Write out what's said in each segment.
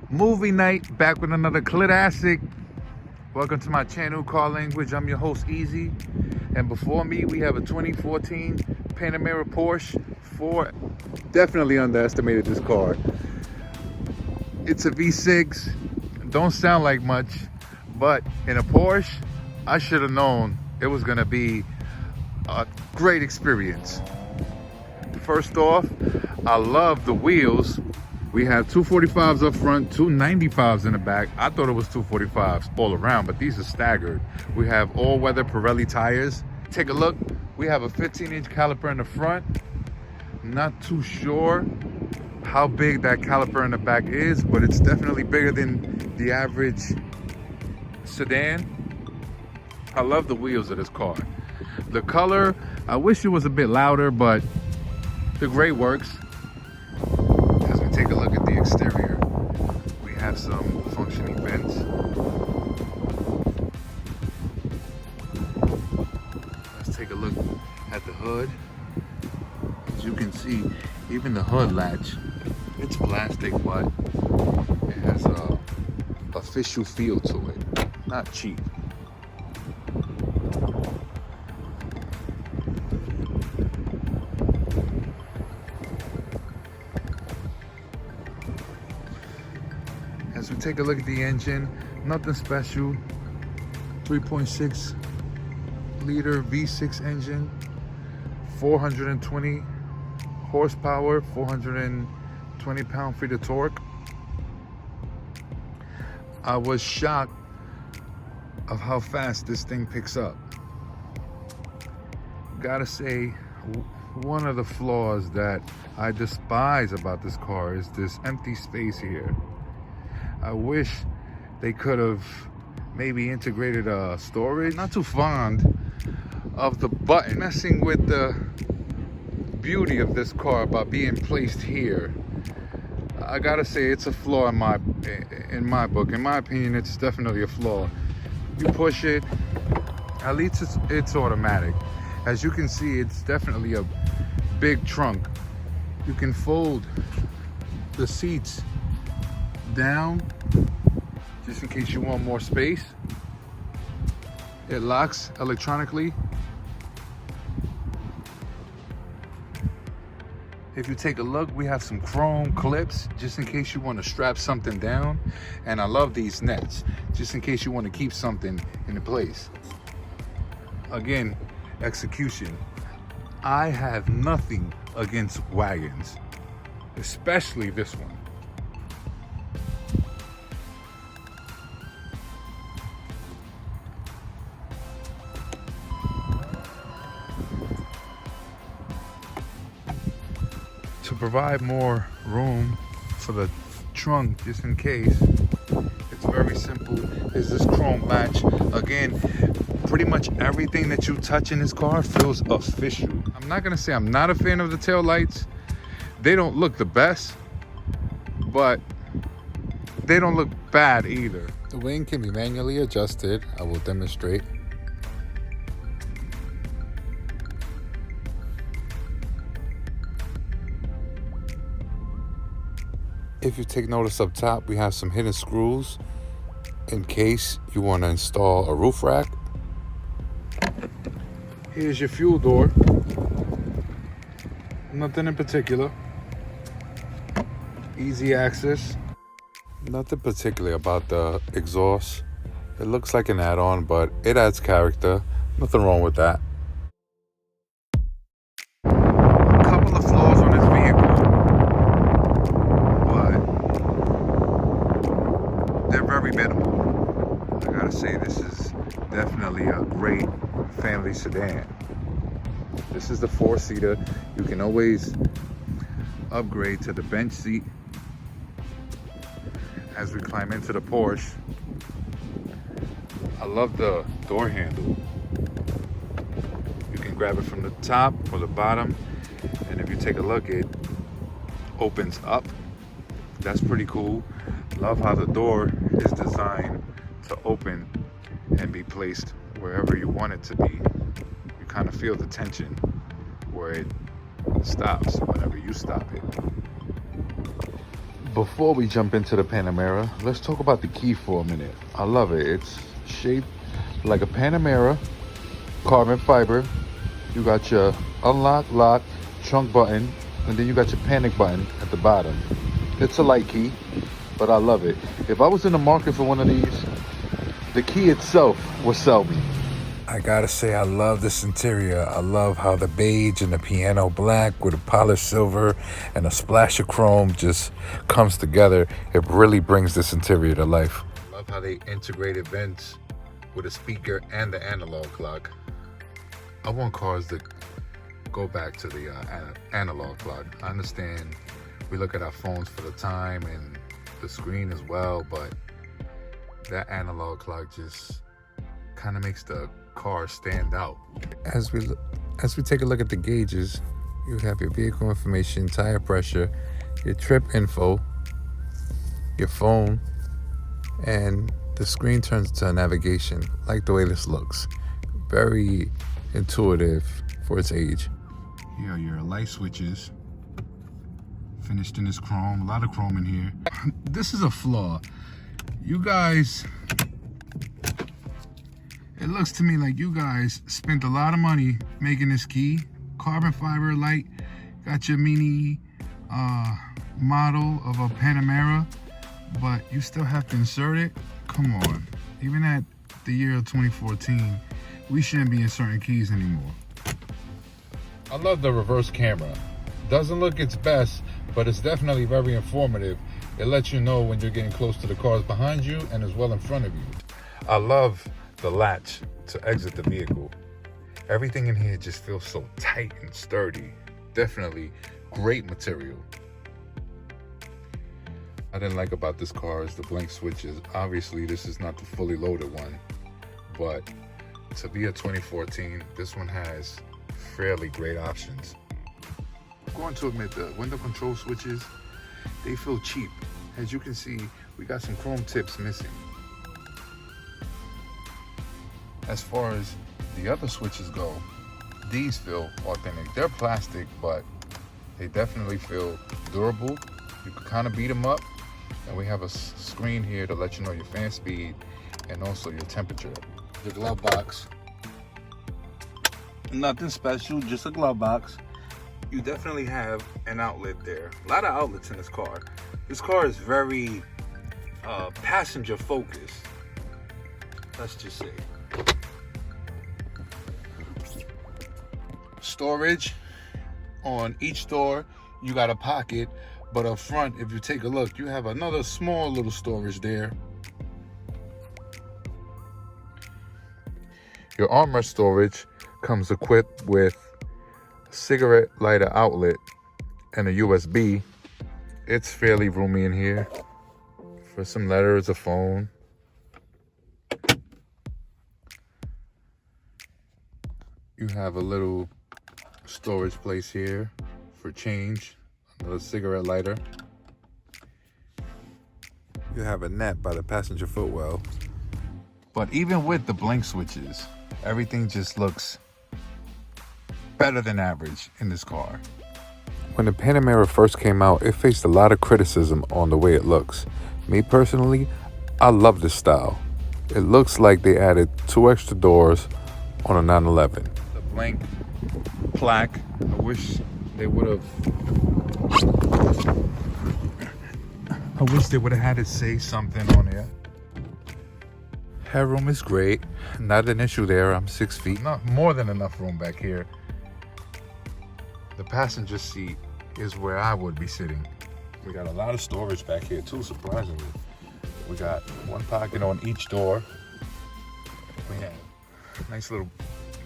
Movie night, back with another classic. Welcome to my channel, Car Language. I'm your host, Easy. And before me, we have a 2014 Panamera Porsche 4. Definitely underestimated this car. It's a V6. Don't sound like much, but in a Porsche, I should have known it was gonna be a great experience. First off, I love the wheels. We have 245s up front, 295s in the back. I thought it was 245s all around, but these are staggered. We have all-weather Pirelli tires. Take a look. We have a 15-inch caliper in the front. Not too sure how big that caliper in the back is, but it's definitely bigger than the average sedan. I love the wheels of this car. The color, I wish it was a bit louder, but the gray works. As we take a look at the exterior, we have some functioning vents. Let's take a look at the hood. As you can see, even the hood latch, it's plastic, but it has a official feel to it, not cheap. As we take a look at the engine, nothing special. 3.6 liter V6 engine, 420 horsepower, 420 pound-feet of torque. I was shocked of how fast this thing picks up. Gotta say, one of the flaws that I despise about this car is this empty space here. I wish they could have maybe integrated a storage. Not too fond of the button, messing with the beauty of this car by being placed here. I gotta say, it's a flaw in my book. In my opinion, it's definitely a flaw. You push it, at least it's automatic. As you can see, it's definitely a big trunk. You can fold the seats down just in case you want more space. It locks electronically. If you take a look, we have some chrome clips just in case you want to strap something down. And I love these nets just in case you want to keep something in place. Again, execution. I have nothing against wagons, especially this one. To provide more room for the trunk, just in case, it's very simple. Is this chrome latch. Again, pretty much everything that you touch in this car feels official. I'm not gonna say I'm not a fan of the tail lights. They don't look the best, but they don't look bad either. The wing can be manually adjusted. I will demonstrate. If you take notice up top, we have some hidden screws in case you want to install a roof rack. Here's your fuel door. Nothing in particular. Easy access. Nothing particular about the exhaust. It looks like an add-on, but it adds character. Nothing wrong with that. A couple of flaws on this vehicle, they're very minimal. I gotta say, this is definitely a great family sedan. This is the 4-seater. You can always upgrade to the bench seat. As we climb into the Porsche, I love the door handle. You can grab it from the top or the bottom, and if you take a look, it opens up. That's pretty cool. Love how the door is designed to open and be placed wherever you want it to be. You kind of feel the tension where it stops whenever you stop it. Before we jump into the Panamera, let's talk about the key for a minute. I love it. It's shaped like a Panamera, carbon fiber. You got your unlock, lock, trunk button, and then you got your panic button at the bottom. It's a light key, but I love it. If I was in the market for one of these, the key itself would sell me. I gotta say, I love this interior. I love how the beige and the piano black with a polished silver and a splash of chrome just comes together. It really brings this interior to life. I love how they integrated vents with a speaker and the analog clock. I want cars that go back to the analog clock. I understand we look at our phones for the time and the screen as well, but that analog clock just kind of makes the car stand out. As we take a look at the gauges, you have your vehicle information, tire pressure, your trip info, your phone, and the screen turns to navigation. I like the way this looks. Very intuitive for its age. Here are your light switches, finished in this chrome. A lot of chrome in here. This is a flaw. You guys, it looks to me like you guys spent a lot of money making this key. Carbon fiber light, got your mini model of a Panamera, but you still have to insert it. Come on, even at the year of 2014, we shouldn't be inserting keys anymore. I love the reverse camera. Doesn't look its best, but it's definitely very informative. It lets you know when you're getting close to the cars behind you and as well in front of you. I love the latch to exit the vehicle. Everything in here just feels so tight and sturdy. Definitely great material. I didn't like about this car is the blank switches. Obviously, this is not the fully loaded one, but to be a 2014, this one has fairly great options. I'm going to admit the window control switches, they feel cheap. As you can see, we got some chrome tips missing. As far as the other switches go, these feel authentic. They're plastic, but they definitely feel durable. You can kind of beat them up. And we have a screen here to let you know your fan speed and also your temperature. The glove box, nothing special, just a glove box. You definitely have an outlet there. A lot of outlets in this car. This car is very passenger focused, let's just say. Storage on each door, you got a pocket, but up front, if you take a look, you have another small little storage there. Your armrest storage comes equipped with a cigarette lighter outlet and a USB. It's fairly roomy in here for some letters, a phone. You have a little storage place here for change, another cigarette lighter. You have a net by the passenger footwell. But even with the blank switches, everything just looks better than average in this car. When the Panamera first came out, it faced a lot of criticism on the way it looks. Me personally, I love this style. It looks like they added 2 extra doors on a 911. The blank plaque, I wish they would have had it say something on there. Headroom is great, not an issue there. I'm 6 feet, not more than enough room back here. The passenger seat is where I would be sitting. We got a lot of storage back here too, surprisingly. We got one pocket on each door. We have a nice little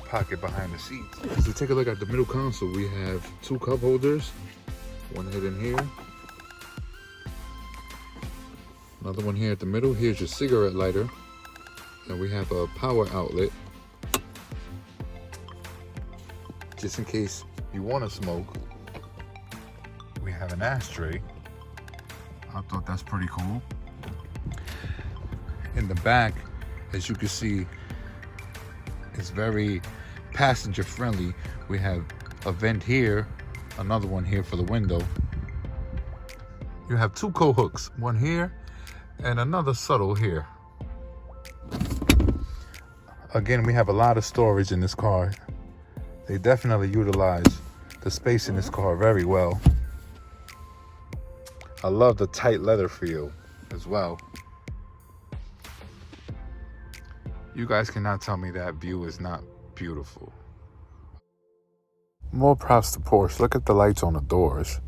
pocket behind the seats. As we take a look at the middle console, we have 2 cup holders, one hidden here, another one here at the middle. Here's your cigarette lighter, and we have a power outlet just in case you want to smoke. We have an ashtray. I thought that's pretty cool. In the back, as you can see, it's very passenger friendly. We have a vent here, another one here for the window. You have two co-hooks, one here and another subtle here. Again, we have a lot of storage in this car. They definitely utilize the space in this car very well. I love the tight leather feel as well. You guys cannot tell me that view is not beautiful. More props to Porsche. Look at the lights on the doors.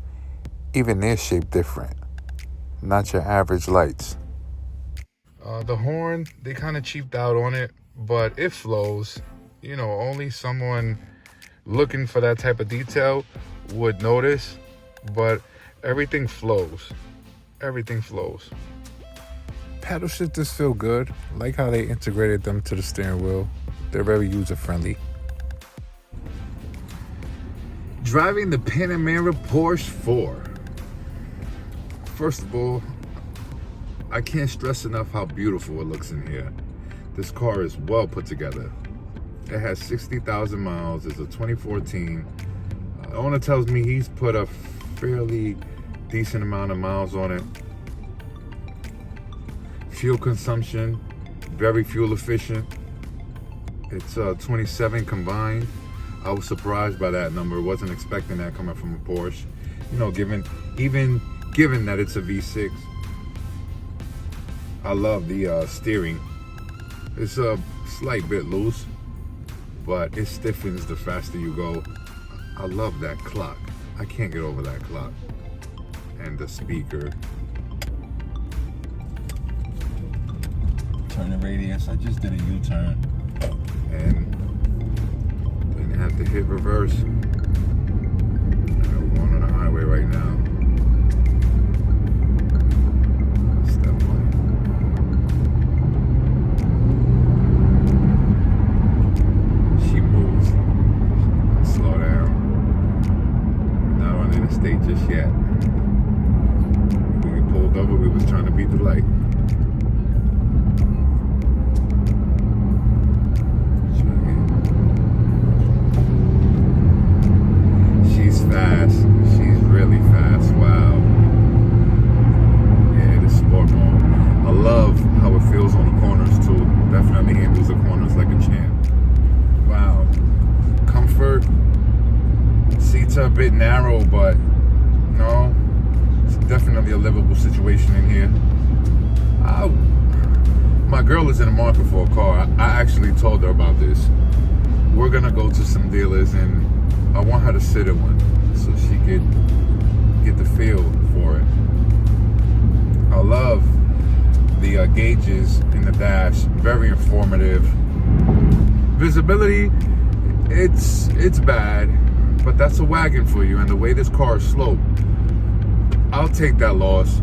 Even they're shaped different. Not your average lights. The horn, they kind of cheaped out on it, but it flows. You know, only someone looking for that type of detail would notice, but everything flows. Everything flows. Paddle shifters feel good. Like how they integrated them to the steering wheel. They're very user-friendly. Driving the Panamera Porsche 4. First of all, I can't stress enough how beautiful it looks in here. This car is well put together. It has 60,000 miles. It's a 2014. The owner tells me he's put a fairly decent amount of miles on it. Fuel consumption, very fuel efficient. It's 27 combined. I was surprised by that number. Wasn't expecting that coming from a Porsche. You know, given that it's a V6. I love the steering. It's a slight bit loose, but it stiffens the faster you go. I love that clock. I can't get over that clock. And the speaker. Turn the radius. I just did a U-turn. And didn't have to hit reverse. I'm going on the highway right now. Step on it. She moves. Slow down. Not on the interstate just yet. When we pulled over, we was trying to beat the light. Fast. She's really fast. Wow. Yeah, the sport mode. I love how it feels on the corners too. Definitely handles the corners like a champ. Wow. Comfort. Seats are a bit narrow, but no, it's definitely a livable situation in here. My girl is in the market for a car. I actually told her about this. We're gonna go to some dealers and I want her to sit in one so she could get the feel for it. I love the gauges in the dash, very informative. Visibility, it's bad, but that's a wagon for you, and the way this car is sloped, I'll take that loss.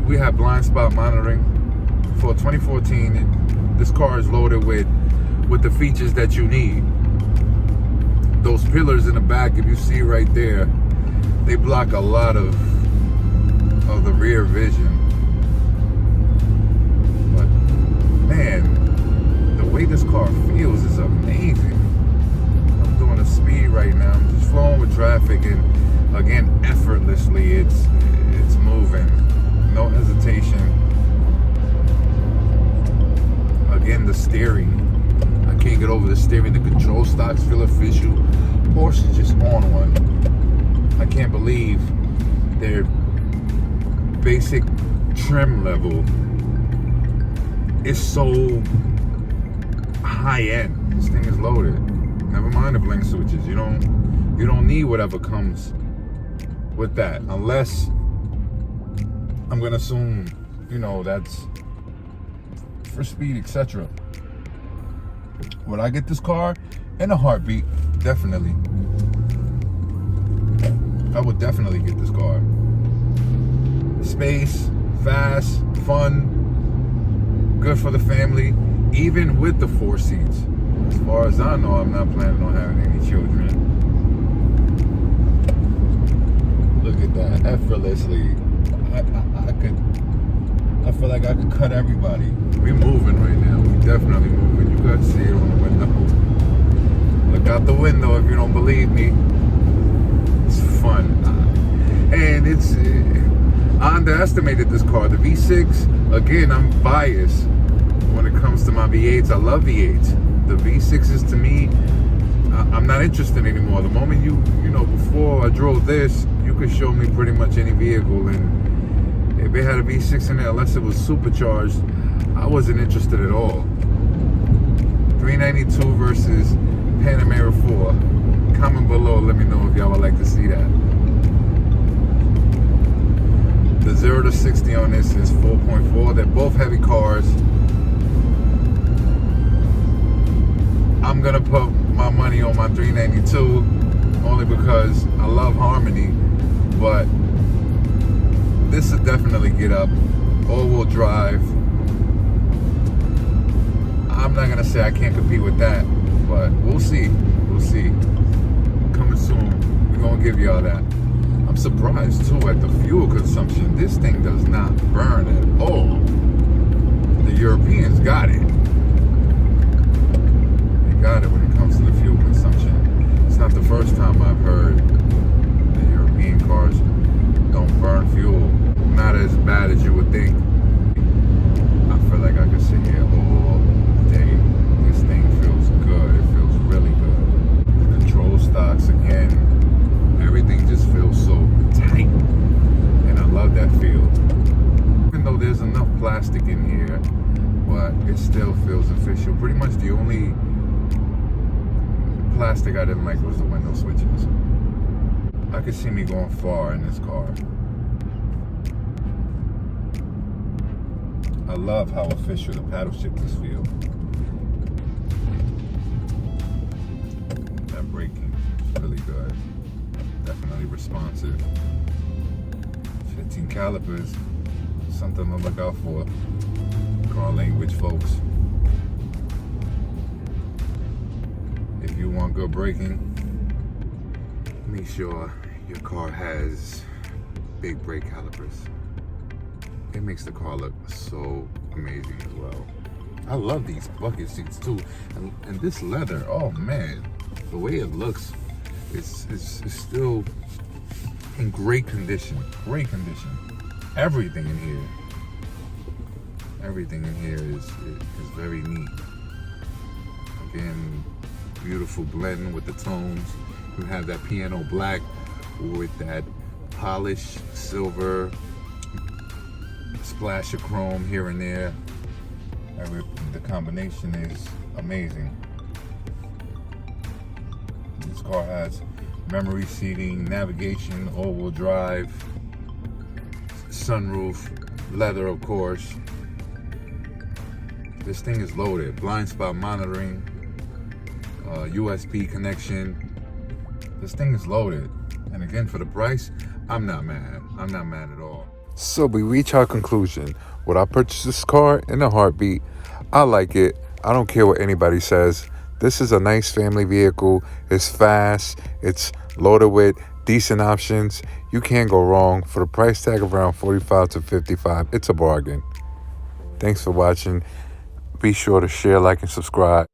We have blind spot monitoring. For 2014, this car is loaded with the features that you need. Those pillars in the back, if you see right there, they block a lot of the rear vision. But man, the way this car feels is amazing. I'm doing a speed right now. I'm just flowing with traffic, and again, effortlessly, it's moving. No hesitation. Again, the steering. I can't get over the steering. The control stocks feel official. Porsche is just on one. I can't believe their basic trim level is so high end. This thing is loaded. Never mind the blink switches. You don't need whatever comes with that, unless I'm gonna assume, that's for speed, etc. Would I get this car? In a heartbeat, definitely. I would definitely get this car. Space, fast, fun, good for the family, even with the 4 seats. As far as I know, I'm not planning on having any children. Look at that, effortlessly. I feel like I could cut everybody. We're moving right now. We're definitely moving. You guys see it on the window. Look out the window if you don't believe me. It's fun. And I underestimated this car. The V6, again, I'm biased when it comes to my V8s. I love V8s. The V6s, to me, I'm not interested anymore. The moment you know, before I drove this, you could show me pretty much any vehicle, and if it had a V6 in there, unless it was supercharged, I wasn't interested at all. 392 versus Panamera 4. Comment below, let me know if y'all would like to see that. The 0 to 60 on this is 4.4. They're both heavy cars. I'm gonna put my money on my 392 only because I love harmony, but this will definitely get up. All-wheel drive. I'm not gonna say I can't compete with that, but we'll see. We'll see. Coming soon. We're gonna give y'all that. I'm surprised too at the fuel consumption. This thing does not burn at all. The Europeans got it. They got it when it comes to the fuel consumption. It's not the first time I've heard the European cars don't burn fuel. Not as bad as you would think. I feel like I could sit here all day. This thing feels good. It feels really good. The control stocks again. Everything just feels so tight, and I love that feel. Even though there's enough plastic in here, but it still feels official. Pretty much the only plastic I didn't like was the window switches. I could see me going far in this car. I love how official the paddle shifters feel. That braking is really good. Definitely responsive. 15 calipers, something to look out for. Car language, folks. If you want good braking, make sure your car has big brake calipers. It makes the car look so amazing as well. I love these bucket seats too, and this leather. Oh man, the way it looks. It's still in great condition. Great condition. Everything in here is very neat. Again, beautiful blend with the tones. You have that piano black with that polished silver, splash of chrome here and there. The combination is amazing. This car has memory seating, navigation, all-wheel drive, sunroof, leather of course. This thing is loaded. Blind spot monitoring, USB connection. This thing is loaded. And again, for the price, I'm not mad. I'm not mad at all. So we reach our conclusion. Would I purchase this car? In a heartbeat. I like it. I don't care what anybody says. This is a nice family vehicle. It's fast. It's loaded with decent options. You can't go wrong. For the price tag of around $45 to $55, it's a bargain. Thanks for watching. Be sure to share, like, and subscribe.